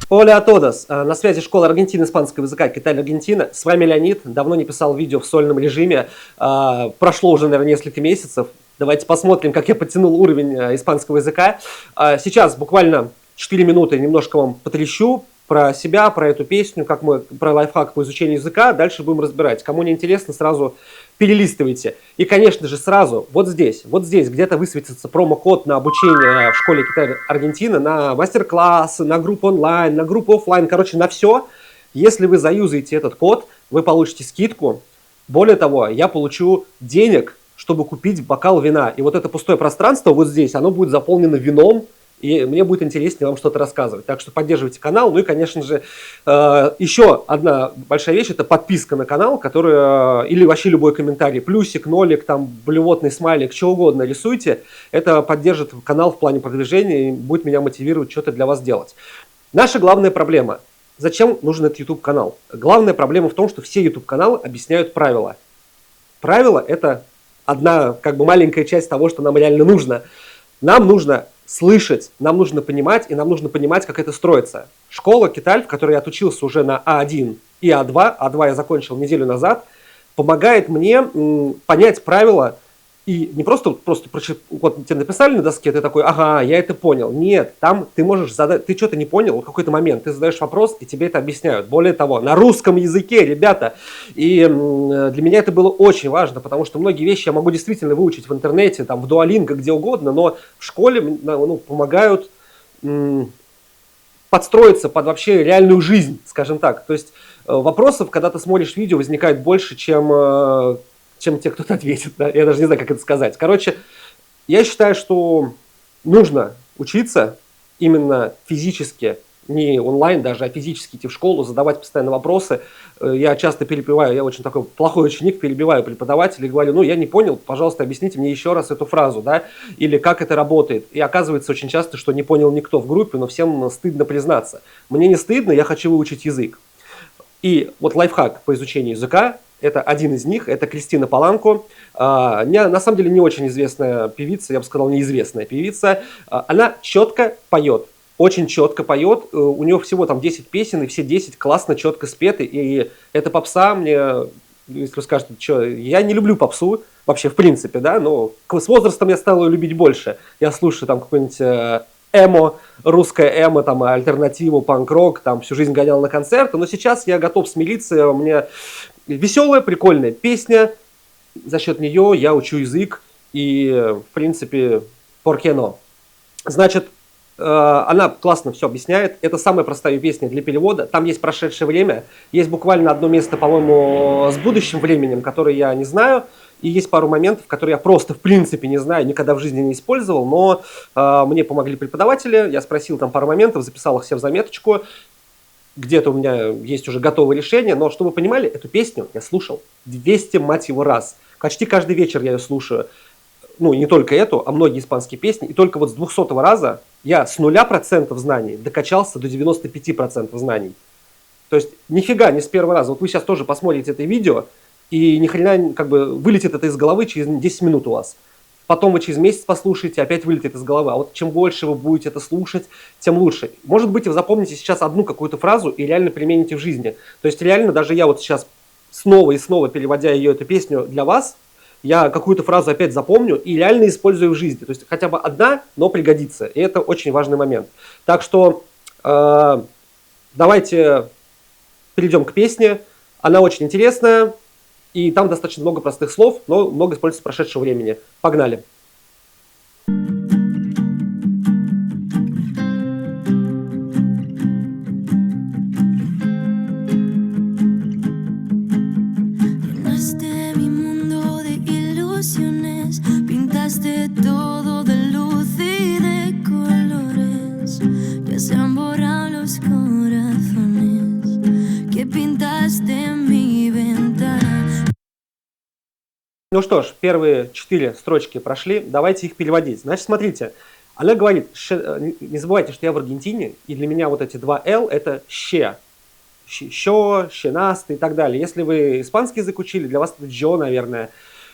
Hola a todos! На связи школа Аргентины испанского языка Китай-Аргентина. С вами Леонид. Давно не писал видео в сольном режиме. Прошло уже, наверное, несколько месяцев. Давайте посмотрим, как я подтянул уровень испанского языка. Сейчас буквально 4 минуты немножко вам потрещу про себя, про эту песню, про лайфхак по изучению языка. Дальше будем разбирать. Кому не интересно, сразу перелистывайте. И, конечно же, сразу вот здесь где-то высветится промокод на обучение в школе Китай-Аргентина, на мастер-классы, на группу онлайн, на группу офлайн, короче, на все. Если вы заюзаете этот код, вы получите скидку. Более того, я получу денег, чтобы купить бокал вина. И вот это пустое пространство вот здесь, оно будет заполнено вином, и мне будет интереснее вам что-то рассказывать. Так что поддерживайте канал. Ну и, конечно же, еще одна большая вещь – это подписка на канал, или вообще любой комментарий, плюсик, нолик, там, блевотный смайлик, что угодно рисуйте. Это поддержит канал в плане продвижения и будет меня мотивировать что-то для вас делать. Наша главная проблема – зачем нужен этот YouTube-канал? Главная проблема в том, что все YouTube-каналы объясняют правила. Правила – это одна маленькая часть того, что нам реально нужно. Нам нужно слышать, нам нужно понимать, и нам нужно понимать, как это строится. Школа Киталь, в которой я отучился уже на А1 и А2, А2 я закончил неделю назад, помогает мне понять правила, и не просто вот тебе написали на доске, ты такой, ага, я это понял. Нет, там ты можешь задать, ты что-то не понял в какой-то момент, ты задаешь вопрос, и тебе это объясняют. Более того, на русском языке, ребята. И для меня это было очень важно, потому что многие вещи я могу действительно выучить в интернете, там, в Duolingo, где угодно, но в школе помогают подстроиться под вообще реальную жизнь, скажем так. То есть вопросов, когда ты смотришь видео, возникает больше, чем те, кто-то ответит. Да? Я даже не знаю, как это сказать. Короче, я считаю, что нужно учиться именно физически, не онлайн даже, а физически идти в школу, задавать постоянно вопросы. Я часто перебиваю, я очень такой плохой ученик, перебиваю преподавателя и говорю, я не понял, пожалуйста, объясните мне еще раз эту фразу, да, или как это работает. И оказывается очень часто, что не понял никто в группе, но всем стыдно признаться. Мне не стыдно, я хочу выучить язык. И вот лайфхак по изучению языка, это один из них, это Кристина Поланко. На самом деле не очень известная певица, я бы сказал, неизвестная певица. Она четко поет, очень четко поет. У нее всего там 10 песен, и все 10 классно, четко спеты. И эта попса мне, если вы скажете, что я не люблю попсу, вообще в принципе, да, но с возрастом я стал ее любить больше. Я слушаю там какой-нибудь эмо, русское эмо, там, альтернативу, панк-рок, там, всю жизнь гонял на концерты, но сейчас я готов смириться, у меня веселая, прикольная песня, за счет нее я учу язык, и, в принципе, por qué no? Значит, она классно все объясняет, это самая простая песня для перевода, там есть прошедшее время, есть буквально одно место, по-моему, с будущим временем, которое я не знаю, и есть пару моментов, которые я просто в принципе не знаю, никогда в жизни не использовал, но мне помогли преподаватели, я спросил там пару моментов, записал их все в заметочку, где-то у меня есть уже готовое решение, но чтобы вы понимали, эту песню я слушал 200, мать его, раз. Почти каждый вечер я ее слушаю. Ну, не только эту, а многие испанские песни. И только вот с 200-го раза я с 0% знаний докачался до 95% знаний. То есть нифига не с первого раза. Вот вы сейчас тоже посмотрите это видео, и ни хрена вылетит это из головы через 10 минут у вас. Потом вы через месяц послушаете, опять вылетит из головы. А вот чем больше вы будете это слушать, тем лучше. Может быть, вы запомните сейчас одну какую-то фразу и реально примените в жизни. То есть реально даже я вот сейчас снова и снова, переводя эту песню для вас, я какую-то фразу опять запомню и реально использую в жизни. То есть хотя бы одна, но пригодится. И это очень важный момент. Так что давайте перейдем к песне. Она очень интересная. И там достаточно много простых слов, но много используется прошедшего времени. Погнали! Ну что ж, первые 4 строчки прошли, давайте их переводить. Значит, смотрите, она говорит, не забывайте, что я в Аргентине, и для меня вот эти два «л» это «ще». «Що», «щенаст» и так далее. Если вы испанский язык учили, для вас это «джо», наверное.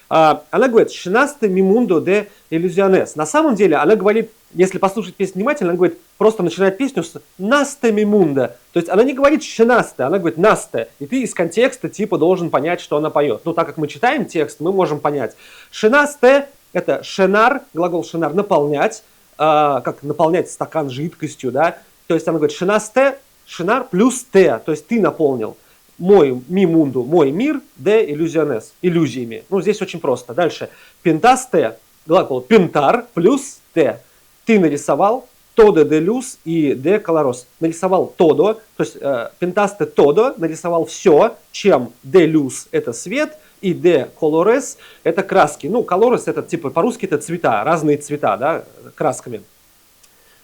Она говорит «Шенасте мимундо де иллюзионес». На самом деле она говорит, если послушать песню внимательно, она говорит, просто начинает песню с «Насте мимунда». То есть она не говорит «Шенасте», она говорит «Насте». И ты из контекста типа должен понять, что она поет. Ну, так как мы читаем текст, мы можем понять. «Шенасте» — это «шенар», глагол «шенар» — «наполнять», как наполнять стакан жидкостью, да. То есть она говорит «Шенасте», «шенар» плюс «те», то есть ты наполнил. Мой мимунду, мой мир, де иллюзионес, иллюзиями. Ну, здесь очень просто. Дальше. Пинтасте, глагол пинтар плюс те. Ты нарисовал, тодо де люс и де колорос. Нарисовал тодо, то есть пинтасте тодо, нарисовал все, чем де люс это свет, и де колорес это краски. Ну, колорес это типа по-русски это цвета, разные цвета, да, красками.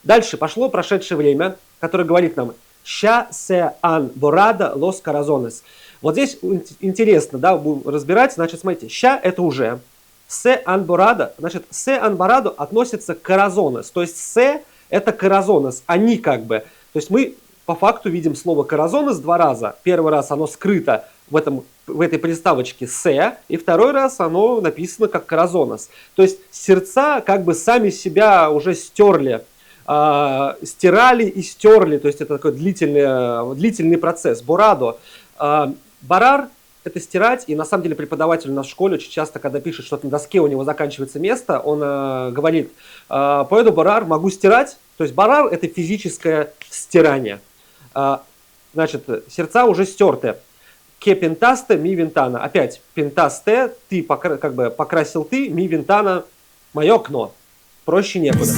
Дальше пошло прошедшее время, которое говорит нам «Ща се ан борада лос каразонес». Вот здесь интересно, да, будем разбирать. Значит, смотрите, «ща» — это уже. «Се ан борада», значит, «се ан борадо» относится к каразонес. То есть «се» — это каразонес, они как бы. То есть мы по факту видим слово каразонес два раза. Первый раз оно скрыто в этой приставочке «се», и второй раз оно написано как каразонес. То есть сердца как бы сами себя уже стерли. Стирали и стерли, то есть это такой длительный процесс. Борадо. Барар — это стирать, и на самом деле преподаватель у нас в школе очень часто, когда пишет что-то на доске, у него заканчивается место, он говорит, поеду барар, могу стирать, то есть барар — это физическое стирание. Значит, сердца уже стерты. Ке пентасте, ми винтана. Опять, пентасте, ты как бы покрасил ты, ми винтана, мое окно. Проще некуда.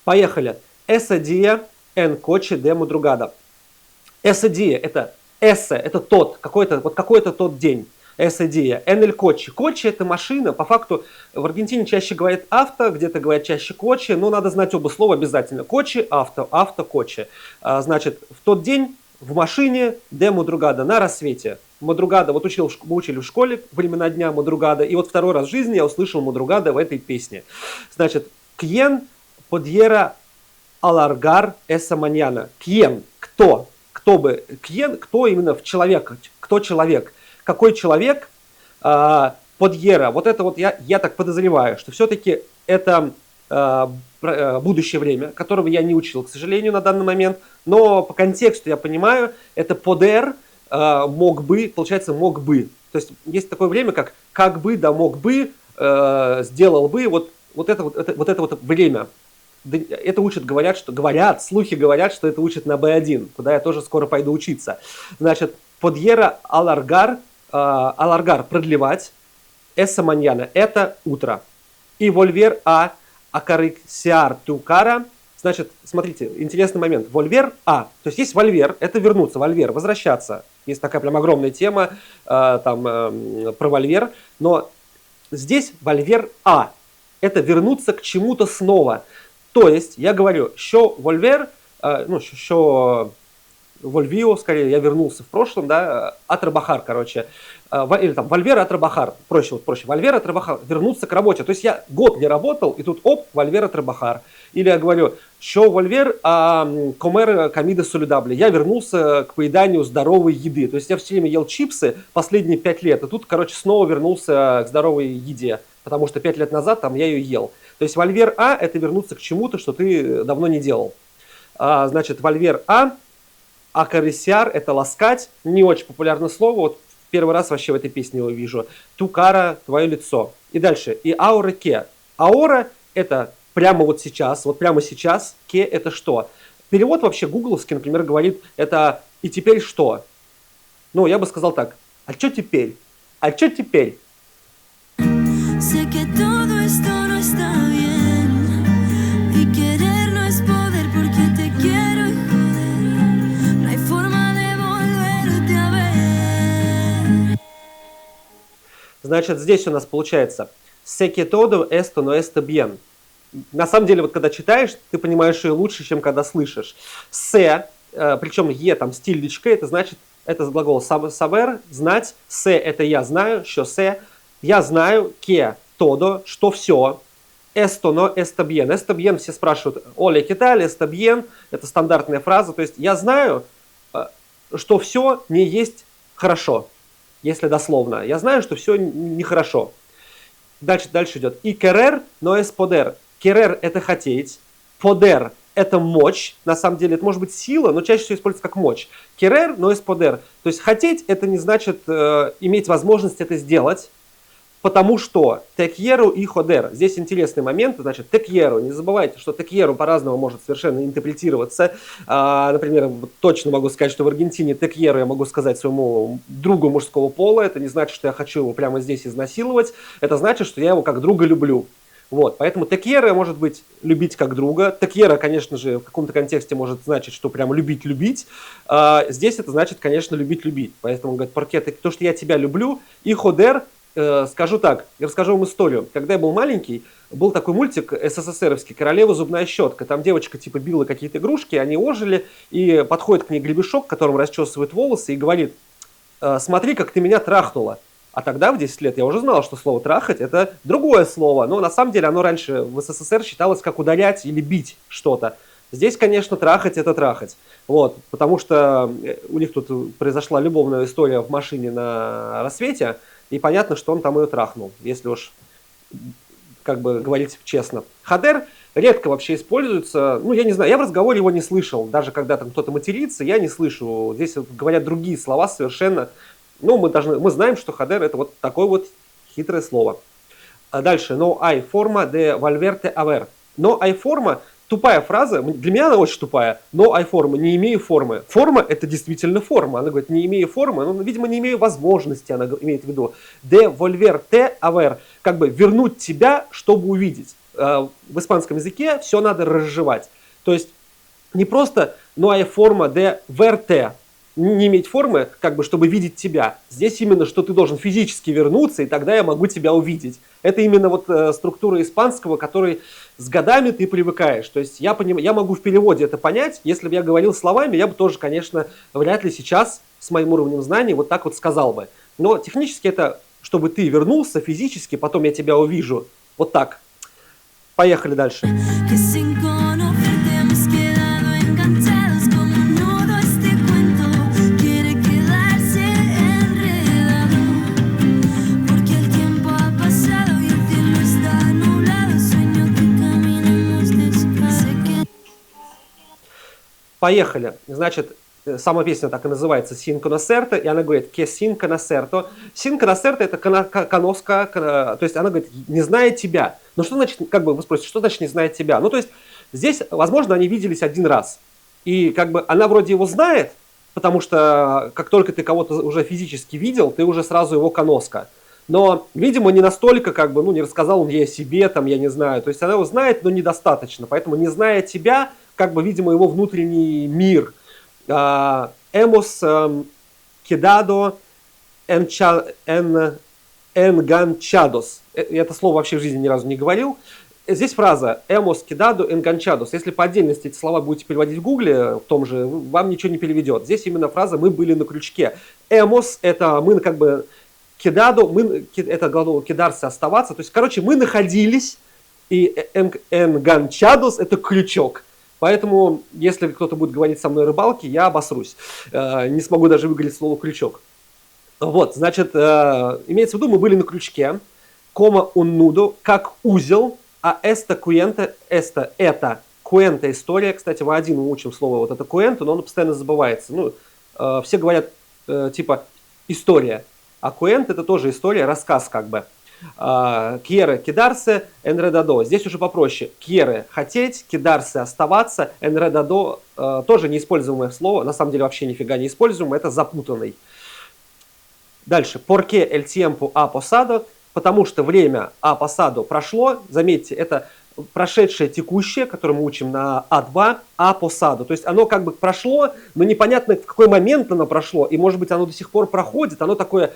Поехали. Ese día en coche de madrugada. Ese día это это тот, какой-то тот день. Ese día en el coche. Coche это машина. По факту в Аргентине чаще говорят авто, где-то говорят чаще coche, но надо знать оба слова обязательно. Coche, авто, coche. Значит, в тот день в машине de madrugada, на рассвете. Madrugada, вот мы учили в школе времена дня Madrugada, и вот второй раз в жизни я услышал Madrugada в этой песне. Значит, Кьен Подьера аларгар эса маньяна. Кьен, кто? Кьен, кто именно в человека? Кто человек? Какой человек? Подьера. Вот это вот я так подозреваю, что все-таки это будущее время, которого я не учил, к сожалению, на данный момент. Но по контексту я понимаю, это подер, мог бы, получается, мог бы. То есть есть такое время, как бы, да мог бы, сделал бы, вот это время. Это слухи говорят, что это учат на B1, куда я тоже скоро пойду учиться. Значит, подьера аларгар, продлевать, эса маньяна, это утро. И вольвер акариксиар тукара, значит, смотрите, интересный момент. Вольвер то есть есть вольвер, это вернуться, вольвер, возвращаться. Есть такая прям огромная тема про вольвер, но здесь вольвер это вернуться к чему-то снова. То есть я говорю, что вольвер, что вольвио, скорее, я вернулся в прошлом, да, атрабахар, короче, или там вольвер атрабахар, проще, вольвер атрабахар, вернуться к работе. То есть я год не работал, и тут вольвер атрабахар. Или я говорю, что вольвер комер комида солидабли, я вернулся к поеданию здоровой еды. То есть я все время ел чипсы последние 5 лет, и тут, короче, снова вернулся к здоровой еде, потому что 5 лет назад там я ее ел. То есть вольвер это вернуться к чему-то, что ты давно не делал. Значит, вольвер акарисяр это ласкать, не очень популярное слово, вот первый раз вообще в этой песне его вижу. Тукара, твое лицо. И дальше, и аура ке. Аура это прямо вот сейчас, ке это что? Перевод вообще гугловский, например, говорит, это и теперь что? Ну, я бы сказал так, а что теперь? А что теперь? Значит, здесь у нас получается «se que todo esto no está bien». На самом деле, вот когда читаешь, ты понимаешь ее лучше, чем когда слышишь. «Se», причем «е» там с тильдочкой, это значит, это глагол «saber», «знать», «se» это «я знаю», «що se», Я знаю, que todo, что все. Esto no está bien. Está bien все спрашивают, Оля, ¿qué tal? Está bien. Это стандартная фраза. То есть я знаю, что все не есть хорошо. Если дословно. Я знаю, что все нехорошо. Дальше идет. И querer no es poder. Querer это хотеть. Poder это мочь. На самом деле это может быть сила, но чаще всего используется как мочь. Querer no es poder. То есть хотеть это не значит иметь возможность это сделать. Потому что te quiero и joder. Здесь интересный момент. Значит, te quiero. Не забывайте, что te quiero по-разному может совершенно интерпретироваться. Например, точно могу сказать, что в Аргентине te quiero я могу сказать своему другу мужского пола. Это не значит, что я хочу его прямо здесь изнасиловать. Это значит, что я его как друга люблю. Вот, поэтому te quiero может быть любить как друга. Te quiero, конечно же, в каком-то контексте может значить, что прям любить-любить. Здесь это значит, конечно, любить-любить. Поэтому он говорит, porque то, что я тебя люблю. И joder. Скажу так, я расскажу вам историю. Когда я был маленький, был такой мультик СССРовский «Королева зубная щетка». Там девочка типа била какие-то игрушки, они ожили, и подходит к ней Глебешок, которому расчесывает волосы, и говорит, смотри, как ты меня трахнула. А тогда, в 10 лет, я уже знал, что слово «трахать» — это другое слово. Но на самом деле оно раньше в СССР считалось как ударять или бить что-то. Здесь, конечно, трахать — это трахать. Вот, потому что у них тут произошла любовная история в машине на рассвете, и понятно, что он там ее трахнул, если уж как бы говорить честно. Хадер редко вообще используется, ну я не знаю, я в разговоре его не слышал, даже когда там кто-то матерится, я не слышу. Здесь говорят другие слова совершенно, ну мы знаем, что хадер это вот такое вот хитрое слово. А дальше, no hay forma de volverte a ver. No hay forma. Тупая фраза, для меня она очень тупая, но I форма, не имею формы. Форма это действительно форма. Она говорит, не имею формы, ну, видимо, не имею возможности, она имеет в виду. De volverte a ver, как бы вернуть тебя, чтобы увидеть. В испанском языке все надо разжевать. То есть не просто no hay forma de verte, не иметь формы, как бы, чтобы видеть тебя. Здесь именно, что ты должен физически вернуться, и тогда я могу тебя увидеть. Это именно вот структура испанского, которой с годами ты привыкаешь. То есть я могу в переводе это понять. Если бы я говорил словами, я бы тоже, конечно, вряд ли сейчас с моим уровнем знаний вот так вот сказал бы. Но технически это, чтобы ты вернулся физически, потом я тебя увижу. Вот так. Поехали дальше. Поехали. Значит, сама песня так и называется «Sin conocerto», и она говорит «Que sin conocerto». «Sin conocerto» — это коноска, то есть она говорит «не зная тебя». Но что значит, как бы вы спросите, что значит «не зная тебя»? Ну, то есть здесь, возможно, они виделись один раз. И как бы она вроде его знает, потому что как только ты кого-то уже физически видел, ты уже сразу его коноска. Но, видимо, не настолько, как бы, ну, не рассказал он ей о себе, там, я не знаю. То есть она его знает, но недостаточно. Поэтому, не зная тебя, как бы, видимо, его внутренний мир. Hemos quedado enganchados. Я это слово вообще в жизни ни разу не говорил. Здесь фраза hemos quedado enganchados. Если по отдельности эти слова будете переводить в гугле, в том же, вам ничего не переведет. Здесь именно фраза «мы были на крючке». Hemos — это мы как бы... Quedado, это глагол quedarse, оставаться. То есть, короче, мы находились, и enganchados — это крючок. Поэтому, если кто-то будет говорить со мной о рыбалке, я обосрусь. Не смогу даже выговорить слово «крючок». Вот, значит, имеется в виду, мы были на крючке. Como un nudo, как узел. А esta cuenta, это cuenta история. Кстати, в А1 мы учим слово вот это cuento, но оно постоянно забывается. Ну, все говорят типа история. А cuento это тоже история, рассказ как бы. Quiere quedarse, enredado. Здесь уже попроще. Quiere — хотеть, quedarse — оставаться, enredado тоже неиспользуемое слово, на самом деле вообще нифига не используемое, это запутанный. Дальше. Porque el tiempo ha pasado, потому что время ha pasado прошло. Заметьте, это прошедшее текущее, которое мы учим на А2, ha pasado. То есть оно как бы прошло, но непонятно, в какой момент оно прошло, и может быть оно до сих пор проходит, оно такое...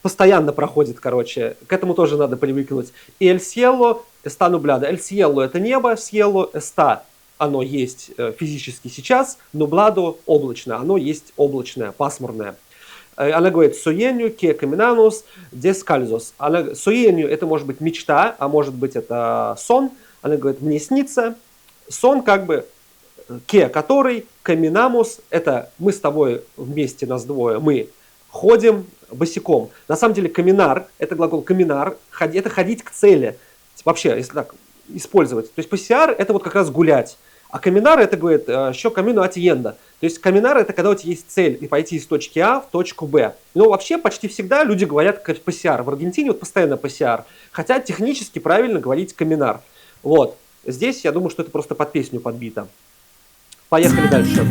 постоянно проходит, короче. К этому тоже надо привыкнуть. И el cielo está nublado. El cielo — это небо, cielo está — оно есть физически сейчас, nublado — облачно, оно есть облачное, пасмурное. Она говорит «sueño que caminamos descalzos». «Sueño» — это может быть мечта, а может быть это сон. Она говорит «мне снится». Сон как бы «que», который, «caminamos» — это мы с тобой вместе, нас двое, мы ходим босиком. На самом деле каминар, это глагол каминар, это ходить к цели. Вообще, если так использовать. То есть пассиар это вот как раз гулять. А каминар это говорит еще камину атиенда. То есть каминар это когда у тебя есть цель и пойти из точки А в точку Б. Но вообще почти всегда люди говорят как пассиар. В Аргентине вот постоянно пассиар. Хотя технически правильно говорить каминар. Вот. Здесь я думаю, что это просто под песню подбито. Поехали дальше.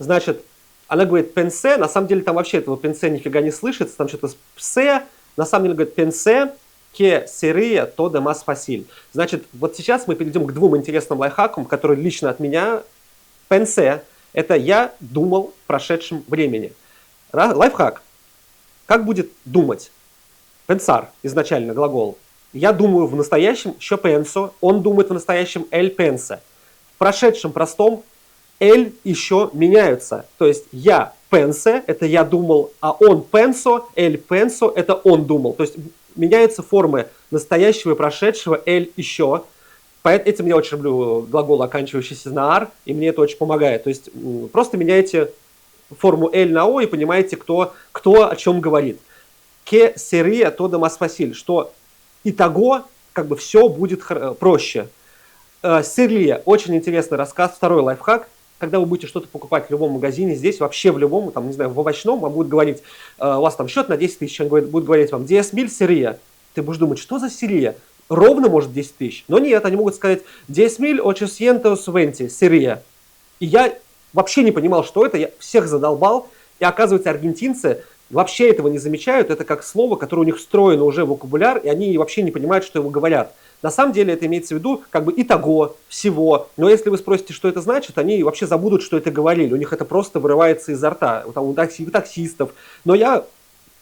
Значит, она говорит «пенсе», на самом деле там вообще этого «пенсе» нифига не слышится, там что-то «псе», на самом деле говорит «пенсе que sería todo más fácil». Значит, вот сейчас мы перейдем к двум интересным лайфхакам, которые лично от меня. «Пенсе» — это «я думал в прошедшем времени». Лайфхак. Как будет думать? «Pensar» изначально глагол. Я думаю в настоящем, еще «penso», он думает в настоящем «él pensa». В прошедшем простом «эль» еще меняются. То есть я pense, это я думал, а он penso, «эль penso», это он думал. То есть меняются формы настоящего и прошедшего «эль» еще. Поэтому этим я очень люблю глагол, оканчивающийся на «ар», и мне это очень помогает. То есть просто меняете форму «эль» на «о» и понимаете, кто о чем говорит. «Que sería todo más fácil», что итого как бы все будет проще. «Sería» очень интересный рассказ, второй лайфхак. Когда вы будете что-то покупать в любом магазине, здесь вообще в любом, там, не знаю, в овощном, вам будут говорить, у вас там счет на 10 тысяч, он будет говорить вам 10 миль сирия. Ты будешь думать, что за сирия? Ровно может 10 тысяч. Но нет, они могут сказать 10 миль 820 сирия. И я вообще не понимал, что это, я всех задолбал. И оказывается, аргентинцы вообще этого не замечают. Это как слово, которое у них встроено уже в вокабуляр, и они вообще не понимают, что его говорят. На самом деле это имеется в виду как бы итого, всего. Но если вы спросите, что это значит, они вообще забудут, что это говорили. У них это просто вырывается изо рта. Там, у таксистов. Но я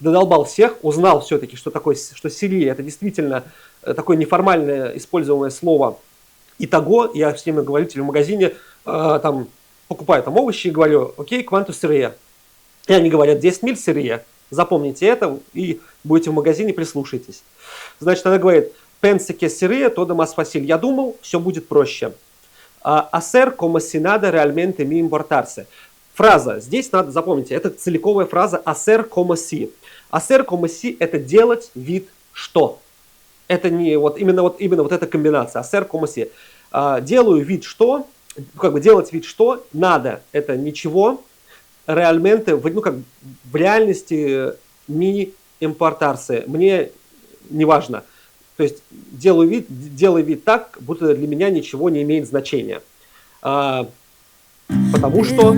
додолбал всех, узнал все-таки, что такое, что сирия это действительно такое неформальное используемое слово итого. Я всем говорителю в магазине там покупаю там овощи и говорю, окей, кванту сирия. И они говорят 10 миль сирия. Запомните это и будете в магазине, прислушайтесь. Значит, она говорит, pense que sería todo más fácil. Я думал, все будет проще. Hacer como si nada realmente me importase. Фраза. Здесь надо запомнить. Это целиковая фраза hacer como si. Hacer como si это делать вид что. Это не вот именно вот эта комбинация. Hacer como si. Делаю вид что. Как бы делать вид что. Надо. Это ничего. Realmente. Ну как в реальности me importarse. Мне не важно. То есть делай вид так, будто для меня ничего не имеет значения. Потому что...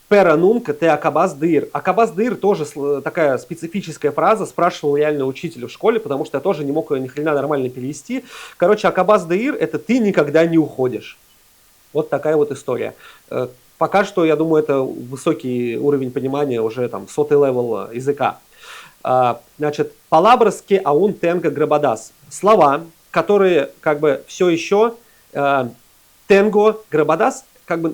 Pero nunca te acabas de ir. Acabas de ir тоже такая специфическая фраза. Спрашивал реально учителя в школе, потому что я тоже не мог ее ни хрена нормально перевести. Короче, acabas de ir это ты никогда не уходишь. Вот такая вот история. Пока что, я думаю, это высокий уровень понимания, уже там сотый левел языка. Значит, palabras que aún tengo grabadas. Слова, которые как бы все еще tengo grabadas, как бы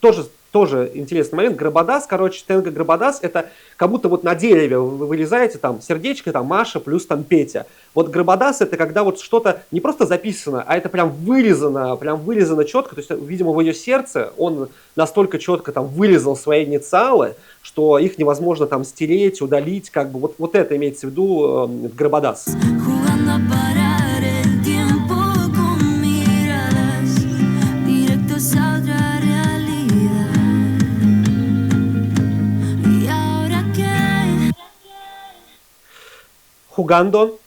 тоже интересный момент. Грабадас, короче, тенго грабадас, это как будто вот на дереве вы вырезаете там сердечко, там Маша плюс там Петя. Вот грабадас это когда вот что-то не просто записано, а это прям вырезано четко. То есть, видимо, в ее сердце он настолько четко там вырезал свои инициалы, что их невозможно там стереть, удалить, как бы вот это имеется в виду грабадас. Jugando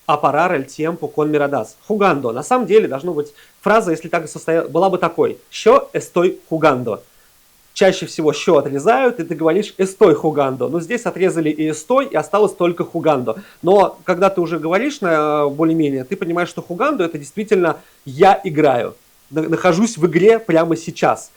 a parar el tiempo con miradas. Jugando. На самом деле должна быть фраза, если так была бы такой. Yo estoy jugando. чаще всего «що» отрезают, и ты говоришь «estoy jugando». Но здесь отрезали и «estoy», и осталось только «jugando». Но когда ты уже говоришь более-менее, ты понимаешь, что «jugando» — это действительно «я играю», нахожусь в игре прямо сейчас.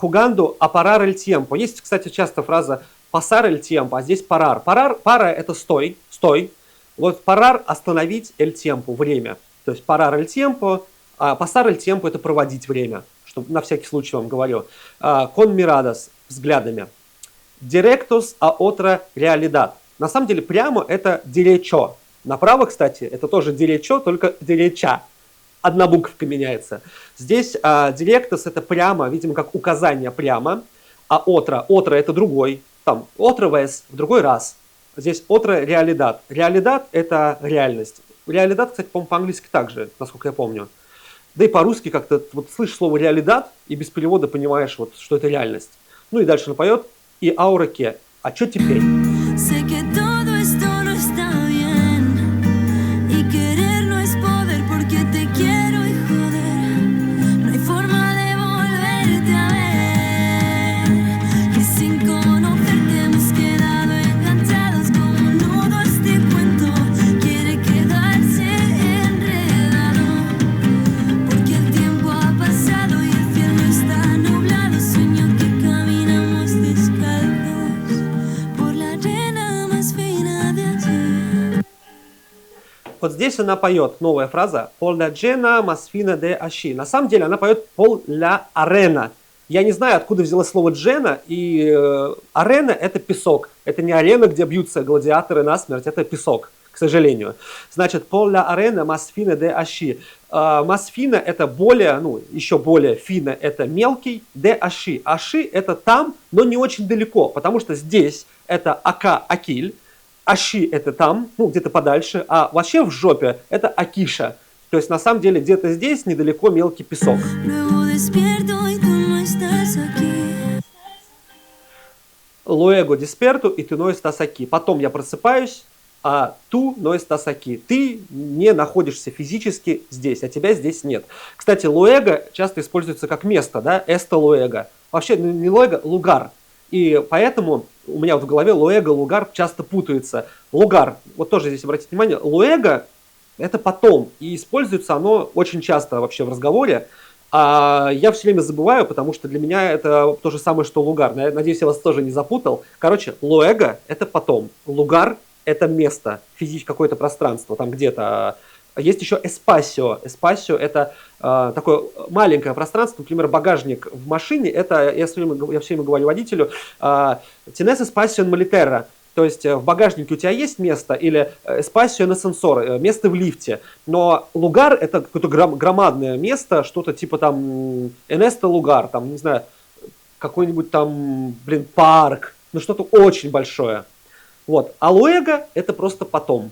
«Jugando a parar el tiempo». Есть, кстати, часто фраза «pasar el tiempo», а здесь «parar». «Parar» — это «стой», «стой». Вот «parar» — «остановить el tiempo», время. То есть «parar el tiempo», а «pasar el tiempo» — это «проводить время». Что на всякий случай вам говорю. «Con miradas» — взглядами. «Directos a otra realidad». На самом деле прямо это «derecho». Направо, кстати, это тоже «derecho», только «derecha». Одна буковка меняется. Здесь «directos» — это прямо, видимо, как указание прямо, а «otra» — «otra» — это другой. Там «otra vez» — в другой раз. Здесь «otra realidad». «Realidad» — это реальность. «Realidad», кстати, по-моему, по-английски также, насколько я помню. Да и по-русски как-то вот слышишь слово «реалидад» и без перевода понимаешь, вот, что это реальность. Ну и дальше напоет «и аура ке». А что теперь? Вот здесь она поет, новая фраза, «Por la arena más fina de allí». На самом деле она поет «Por la arena». Я не знаю, откуда взялось слово «джена», и арена — это песок. Это не арена, где бьются гладиаторы насмерть, это песок, к сожалению. Значит, «Por la arena más fina de allí». Más fina — это более, ну, еще более fina — это мелкий, de allí. Allí — это там, но не очень далеко, потому что здесь это ака, акиль, Аши — это там, ну, где-то подальше, а вообще в жопе — это Акиша. То есть, на самом деле, где-то здесь недалеко мелкий песок. Luego despierto y tú no estás aquí. Потом я просыпаюсь, а tú no estás aquí. Ты не находишься физически здесь, а тебя здесь нет. Кстати, luego часто используется как место, да, esto luego. Вообще, не luego, lugar. И поэтому у меня вот в голове luego, lugar часто путаются. Lugar, вот тоже здесь обратите внимание, luego — это потом, и используется оно очень часто вообще в разговоре. А я все время забываю, потому что для меня это то же самое, что lugar. Надеюсь, я вас тоже не запутал. Короче, luego — это потом, lugar — это место, какое-то пространство, там где-то. Есть еще espacio. Espacio — это такое маленькое пространство, например, багажник в машине. Это, я все время говорю водителю, tienes espacio en maletera. То есть в багажнике у тебя есть место, или espacio en ascensor, место в лифте. Но lugar — это какое-то громадное место, что-то типа там en este lugar, там, не знаю, какой-нибудь там, парк, ну что-то очень большое. Вот. А luego — это просто потом.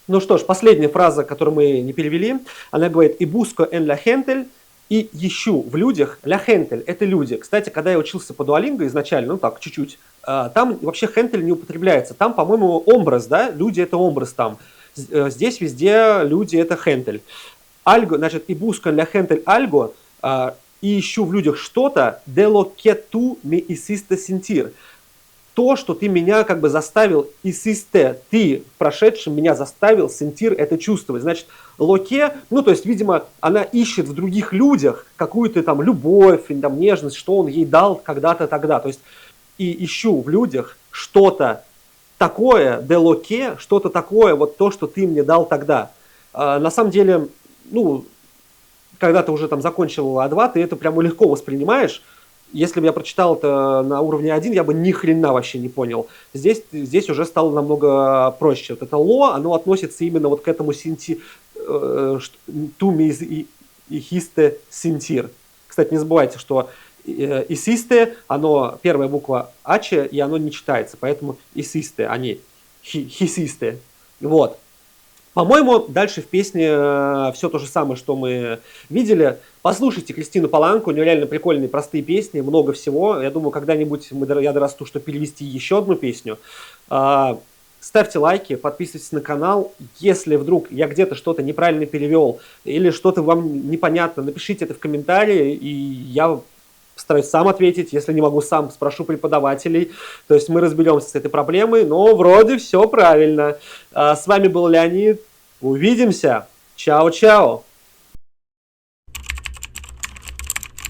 Ну что ж, последняя фраза, которую мы не перевели, она говорит «и busco en la gente», и ищу в людях. La gente — это люди. Кстати, когда я учился по Duolingo изначально, ну так, чуть-чуть, там вообще gente не употребляется. Там, по-моему, образ, да, люди — это образ там. Здесь везде люди — это gente. Algo, значит, и busco en la gente algo, и ищу в людях что-то, de lo que tú me hiciste sentir. То, что ты меня как бы заставил, hiciste, ты в прошедшем меня заставил sentir, это чувствовать. Значит, локе, ну то есть, видимо, она ищет в других людях какую-то там любовь, там, нежность, что он ей дал когда-то тогда. То есть, и ищу в людях что-то такое, de lo que, что-то такое, вот то, что ты мне дал тогда. На самом деле, ну, когда ты уже там закончил А2, ты это прямо легко воспринимаешь. Если бы я прочитал это на уровне 1, я бы ни хрена вообще не понял. Здесь уже стало намного проще. Вот это ло, оно относится именно вот к этому синти, туми и хисте синтир. Кстати, не забывайте, что исисте, оно первая буква аче, и оно не читается, поэтому исисте, а не хисисте. Вот. По-моему, дальше в песне все то же самое, что мы видели. Послушайте Кристину Паланку, у нее реально прикольные, простые песни, много всего. Я думаю, когда-нибудь я дорасту, чтобы перевести еще одну песню. ставьте лайки, подписывайтесь на канал. Если вдруг я где-то что-то неправильно перевел или что-то вам непонятно, напишите это в комментарии, и я постараюсь сам ответить. Если не могу сам, спрошу преподавателей. То есть мы разберемся с этой проблемой, но вроде все правильно. С вами был Леонид. Увидимся. Чао-чао.